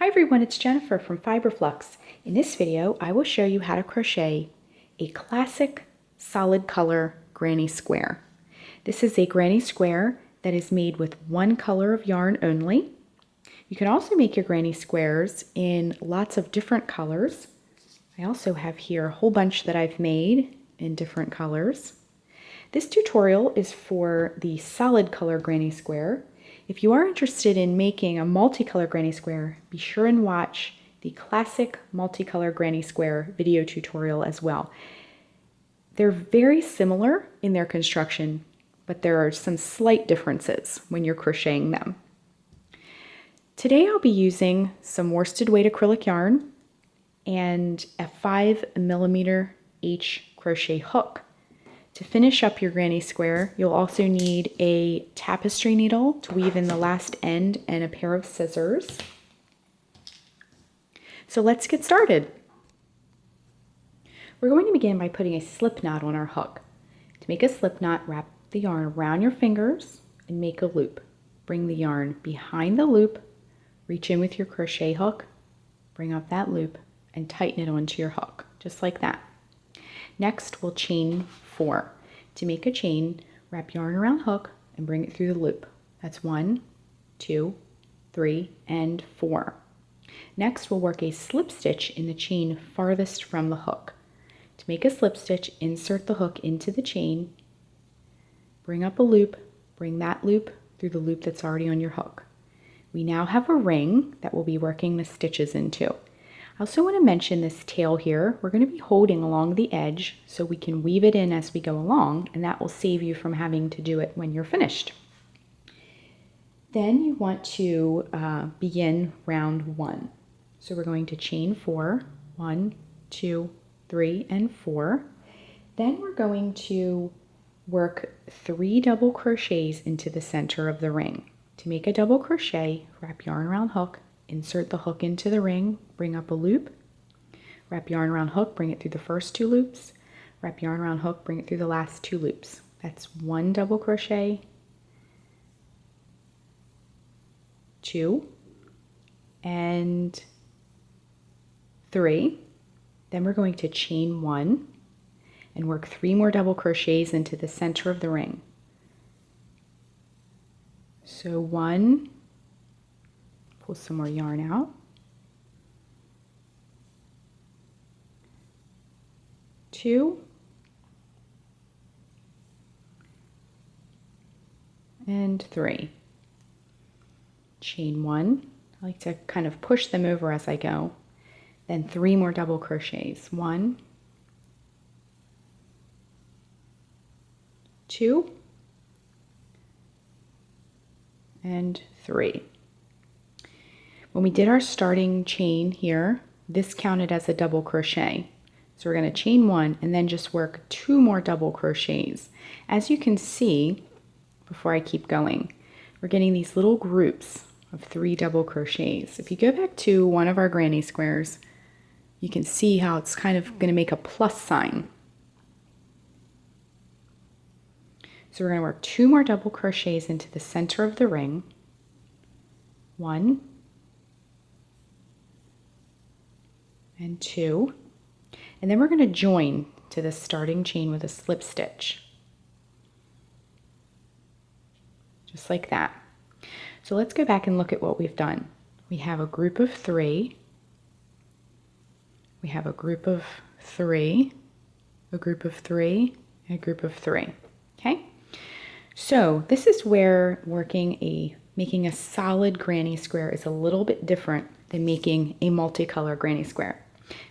Hi everyone, it's Jennifer from Flux. In this video, I will show you how to crochet a classic solid color granny square. This is a granny square that is made with one color of yarn only. You can also make your granny squares in lots of different colors. I also have here a whole bunch that I've made in different colors. This tutorial is for the solid color granny square. If you are interested in making a multicolor granny square, be sure and watch the classic multicolor granny square video tutorial as well. They're very similar in their construction, but there are some slight differences when you're crocheting them. Today I'll be using some worsted weight acrylic yarn and a 5mm H crochet hook. To finish up your granny square, you'll also need a tapestry needle to weave in the last end and a pair of scissors. So let's get started. We're going to begin by putting a slip knot on our hook. To make a slip knot, wrap the yarn around your fingers and make a loop. Bring the yarn behind the loop, reach in with your crochet hook, bring up that loop, and tighten it onto your hook, just like that. Next, we'll chain 4. To make a chain, wrap yarn around hook and bring it through the loop. That's 1, 2, 3, and 4. Next, we'll work a slip stitch in the chain farthest from the hook. To make a slip stitch, insert the hook into the chain, bring up a loop, bring that loop through the loop that's already on your hook. We now have a ring that we'll be working the stitches into. I also want to mention this tail here. We're going to be holding along the edge so we can weave it in as we go along, and that will save you from having to do it when you're finished. Then you want to begin round 1. So we're going to chain 4, 1, 2, 3, and 4. Then we're going to work 3 double crochets into the center of the ring. To make a double crochet, wrap yarn around hook, insert the hook into the ring, bring up a loop, wrap yarn around hook, bring it through the first 2 loops, wrap yarn around hook, bring it through the last 2 loops. That's 1 double crochet, 2, and 3. Then we're going to chain 1 and work 3 more double crochets into the center of the ring. So 1, pull some more yarn out, 2, and 3. Chain 1. I like to kind of push them over as I go. Then 3 more double crochets. 1, 2, and 3. When we did our starting chain here, this counted as a double crochet. So we're going to chain 1 and then just work 2 more double crochets. As you can see, before I keep going, we're getting these little groups of 3 double crochets. If you go back to one of our granny squares, you can see how it's kind of going to make a plus sign. So we're going to work 2 more double crochets into the center of the ring. 1, and 2, and then we're going to join to the starting chain with a slip stitch, just like that. So let's go back and look at what we've done. We have a group of 3, we have a group of 3, a group of 3, and a group of 3. Okay, so this is where making a solid granny square is a little bit different than making a multicolor granny square.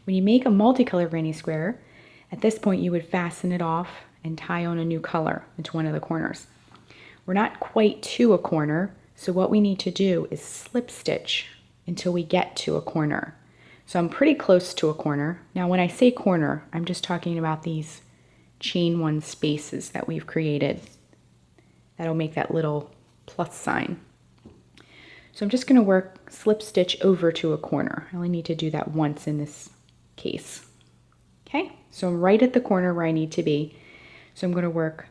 When you make a multicolor granny square, at this point you would fasten it off and tie on a new color into one of the corners. We're not quite to a corner, so what we need to do is slip stitch until we get to a corner. So I'm pretty close to a corner. Now when I say corner, I'm just talking about these chain 1 spaces that we've created. That'll make that little plus sign. So I'm just going to work slip stitch over to a corner. I only need to do that once in this case. Okay, so I'm right at the corner where I need to be. So I'm going to work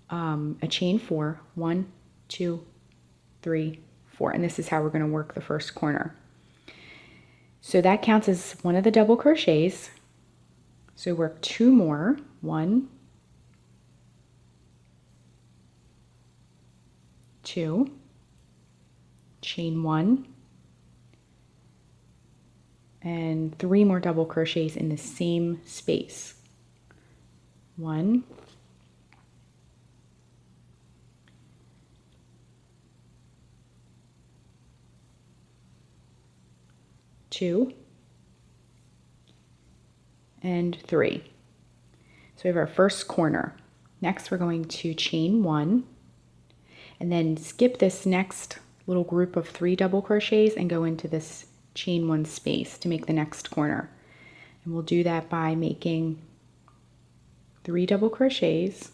a chain 4, 1, 2, 3, 4, and this is how we're going to work the first corner. So that counts as one of the double crochets. So work 2 more, 1, 2, chain 1, and 3 more double crochets in the same space. 1, 2, and 3. So we have our first corner. Next we're going to chain 1 and then skip this next little group of 3 double crochets and go into this chain 1 space to make the next corner. And we'll do that by making 3 double crochets.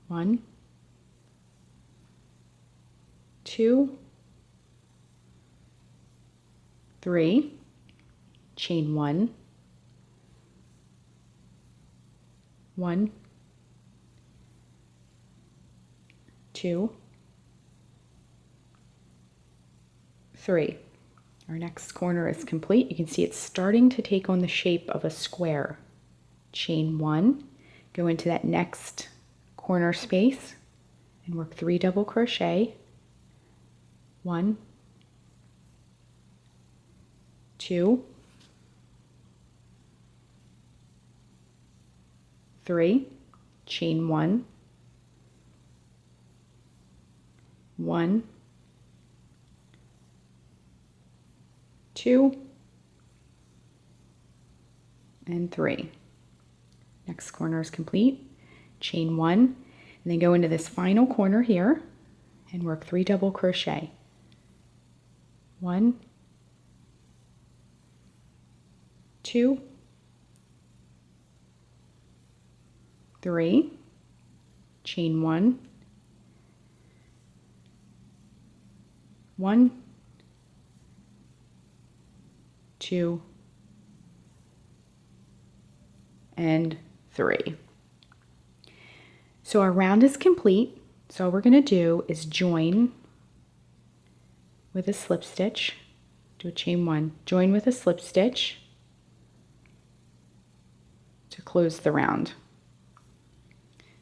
1, 2, 3, chain 1, 1, 2, 3. Our next corner is complete. You can see it's starting to take on the shape of a square. Chain 1, go into that next corner space and work 3 double crochet. 1, 2, 3, chain 1, 1, 2, and 3. Next corner is complete. Chain 1, and then go into this final corner here and work 3 double crochet. 1, 2, 3, chain 1, 1, 2, and 3. So our round is complete. So all we're going to do is join with a slip stitch, do a chain 1, join with a slip stitch to close the round.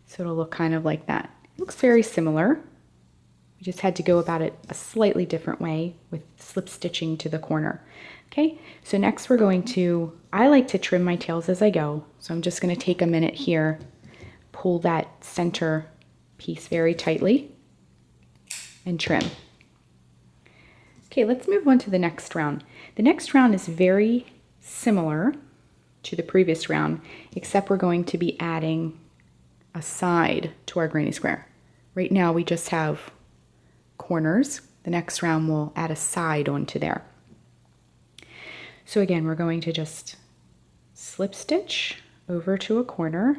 So it'll look kind of like that. It looks very similar. We just had to go about it a slightly different way with slip stitching to the corner. Okay, so next we're going to, I like to trim my tails as I go, so I'm just going to take a minute here, pull that center piece very tightly, and trim. Okay, let's move on to the next round. The next round is very similar to the previous round, except we're going to be adding a side to our granny square. Right now we just have corners. The next round we'll add a side onto there. So again, we're going to just slip stitch over to a corner,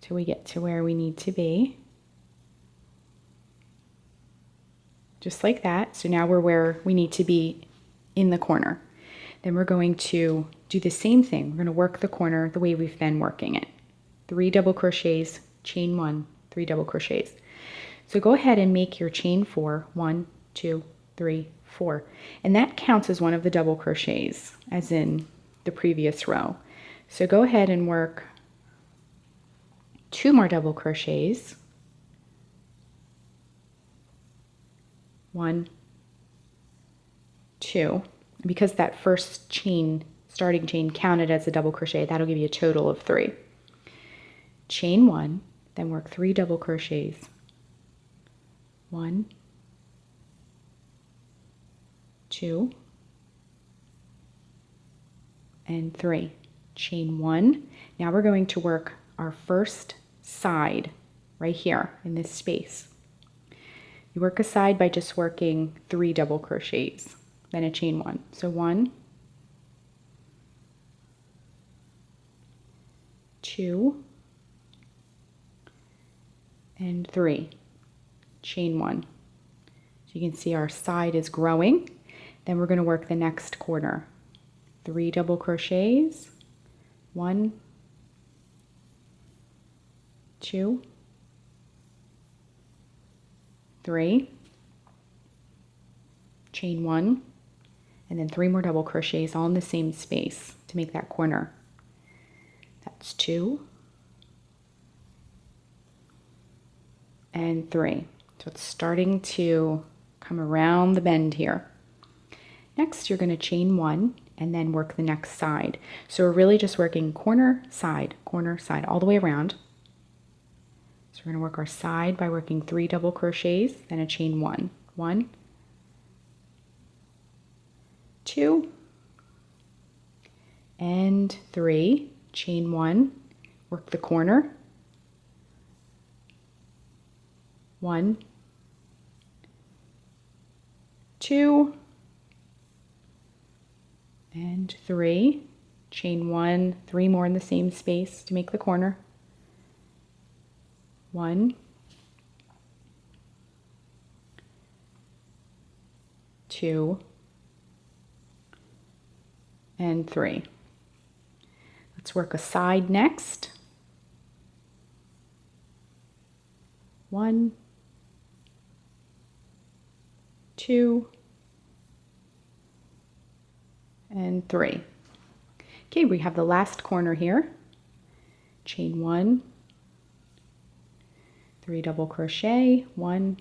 till we get to where we need to be. Just like that. So now we're where we need to be in the corner. Then we're going to do the same thing. We're going to work the corner the way we've been working it. 3 double crochets, chain 1, 3 double crochets. So go ahead and make your chain 4, 1, 2, 3, 4. And that counts as one of the double crochets, as in the previous row. So go ahead and work 2 more double crochets. 1, 2. Because that first chain, starting chain, counted as a double crochet, that'll give you a total of 3. Chain 1, then work 3 double crochets. 1, 2, and 3. Chain 1. Now we're going to work our first side right here in this space. You work a side by just working 3 double crochets, then a chain 1. So 1, 2, and 3. Chain 1. So you can see our side is growing. Then we're going to work the next corner. 3 double crochets. 1, 2, 3, chain 1, and then 3 more double crochets all in the same space to make that corner. That's 2 and 3. So it's starting to come around the bend here. Next, you're going to chain 1 and then work the next side. So we're really just working corner, side, all the way around. So we're going to work our side by working 3 double crochets, then a chain 1. 1, 2, and 3, chain 1, work the corner, 1, 2, and 3, chain 1, 3 more in the same space to make the corner, 1, 2, and 3. Let's work a side next. 1, 2, and 3. Okay, we have the last corner here. Chain 1, 3 double crochet, 1,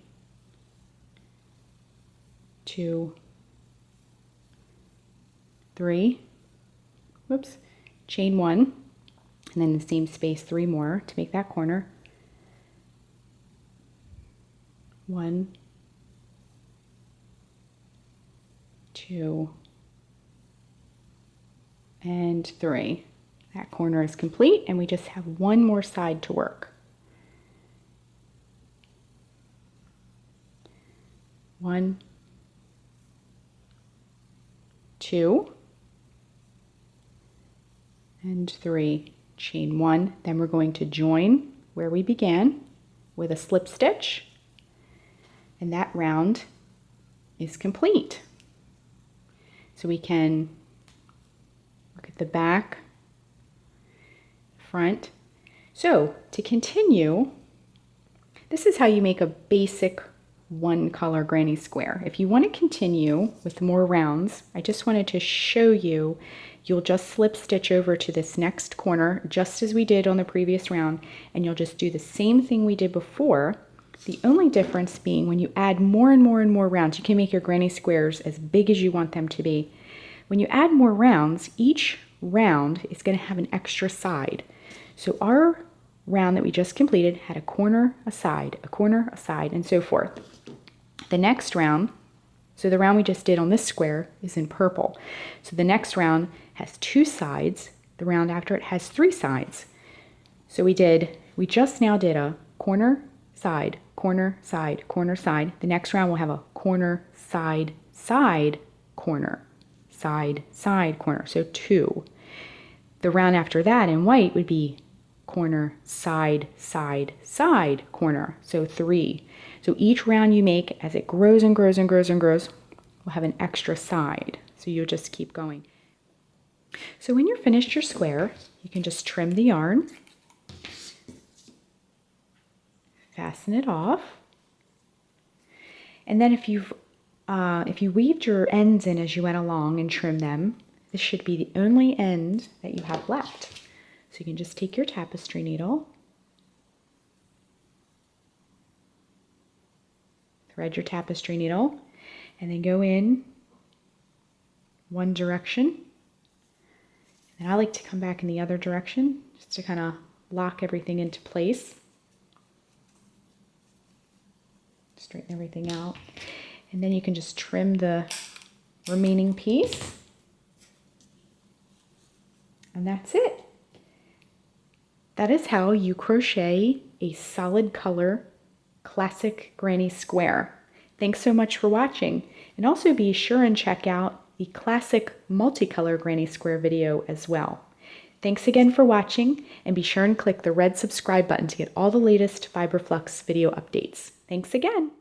2, 3, whoops, chain 1, and then in the same space 3 more to make that corner. 1, 2, and 3. That corner is complete, and we just have one more side to work. 1, 2, and 3, chain 1. Then we're going to join where we began with a slip stitch, and that round is complete. So we can look at the back, front. So to continue, this is how you make a basic one color granny square. If you want to continue with more rounds, I just wanted to show you, you'll just slip stitch over to this next corner just as we did on the previous round, and you'll just do the same thing we did before. The only difference being when you add more and more and more rounds, you can make your granny squares as big as you want them to be. When you add more rounds, each round is going to have an extra side. So our round that we just completed had a corner, a side, and so forth. The next round, so the round we just did on this square is in purple. So the next round has 2 sides. The round after it has 3 sides. So we just now did a corner, side, corner, side, corner, side. The next round will have a corner, side, side, corner, side, side, corner. So 2. The round after that in white would be corner, side, side, side, corner. So 3. So each round you make, as it grows and grows and grows and grows, will have an extra side. So you'll just keep going. So when you're finished your square, you can just trim the yarn, fasten it off, and then if you weaved your ends in as you went along and trim them, this should be the only end that you have left. So you can just take your tapestry needle, thread your tapestry needle, and then go in one direction. And I like to come back in the other direction just to kind of lock everything into place. Straighten everything out. And then you can just trim the remaining piece. And that's it. That is how you crochet a solid color classic granny square. Thanks so much for watching, and also be sure and check out the classic multicolor granny square video as well. Thanks again for watching, and be sure and click the red subscribe button to get all the latest Fiber Flux video updates. Thanks again.